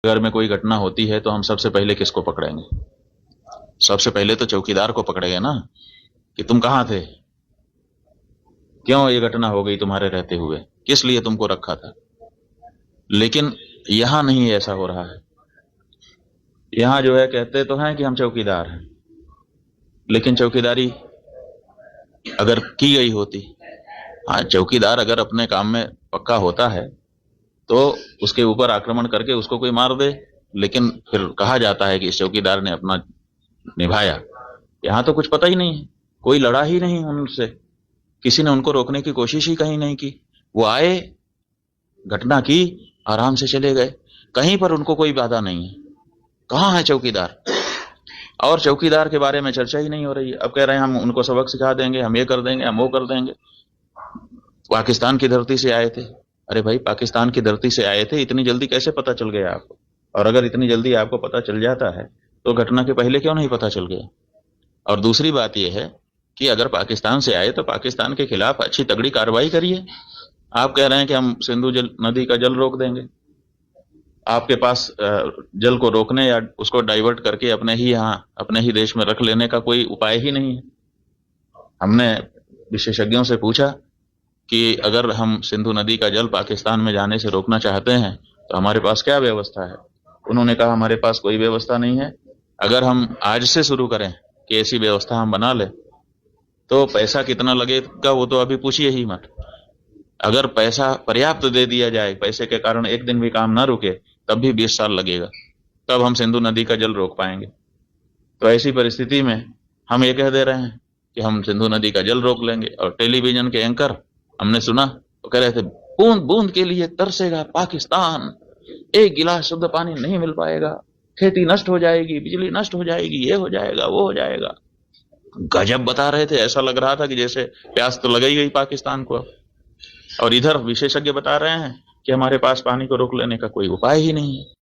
अगर में कोई घटना होती है तो हम सबसे पहले किसको पकड़ेंगे? सबसे पहले तो चौकीदार को पकड़ेंगे ना, कि तुम कहां थे, क्यों ये घटना हो गई तुम्हारे रहते हुए, किस लिए तुमको रखा था। लेकिन यहां नहीं ऐसा हो रहा है। यहां जो है कहते तो हैं कि हम चौकीदार हैं, लेकिन चौकीदारी अगर की गई होती, हाँ चौकीदार अगर अपने काम में पक्का होता है तो उसके ऊपर आक्रमण करके उसको कोई मार दे, लेकिन फिर कहा जाता है कि इस चौकीदार ने अपना निभाया। यहां तो कुछ पता ही नहीं है, कोई लड़ा ही नहीं उनसे, किसी ने उनको रोकने की कोशिश ही कहीं नहीं की। वो आए, घटना की, आराम से चले गए, कहीं पर उनको कोई बाधा नहीं है। कहाँ है चौकीदार? और चौकीदार के बारे में चर्चा ही नहीं हो रही है। अब कह रहे हैं हम उनको सबक सिखा देंगे, हम ये कर देंगे, हम वो कर देंगे। पाकिस्तान की धरती से आए थे। अरे भाई, पाकिस्तान की धरती से आए थे, इतनी जल्दी कैसे पता चल गया आपको? और अगर इतनी जल्दी आपको पता चल जाता है तो घटना के पहले क्यों नहीं पता चल गया? और दूसरी बात यह है कि अगर पाकिस्तान से आए तो पाकिस्तान के खिलाफ अच्छी तगड़ी कार्रवाई करिए। आप कह रहे हैं कि हम सिंधु नदी का जल रोक देंगे। आपके पास जल को रोकने या उसको डाइवर्ट करके अपने ही यहाँ अपने ही देश में रख लेने का कोई उपाय ही नहीं है। हमने विशेषज्ञों से पूछा कि अगर हम सिंधु नदी का जल पाकिस्तान में जाने से रोकना चाहते हैं तो हमारे पास क्या व्यवस्था है। उन्होंने कहा हमारे पास कोई व्यवस्था नहीं है। अगर हम आज से शुरू करें कि ऐसी व्यवस्था हम बना लें तो पैसा कितना लगेगा वो तो अभी पूछिए ही मत। अगर पैसा पर्याप्त दे दिया जाए, पैसे के कारण एक दिन भी काम ना रुके, तब भी 20 साल लगेगा, तब हम सिंधु नदी का जल रोक पाएंगे। तो ऐसी परिस्थिति में हम ये कह दे रहे हैं कि हम सिंधु नदी का जल रोक लेंगे। और टेलीविजन के एंकर हमने सुना तो कह रहे थे बूंद बूंद के लिए तरसेगा पाकिस्तान, एक गिलास शुद्ध पानी नहीं मिल पाएगा, खेती नष्ट हो जाएगी, बिजली नष्ट हो जाएगी, ये हो जाएगा, वो हो जाएगा। गजब बता रहे थे, ऐसा लग रहा था कि जैसे प्यास तो लग ही गई पाकिस्तान को। और इधर विशेषज्ञ बता रहे हैं कि हमारे पास पानी को रोक लेने का कोई उपाय ही नहीं है।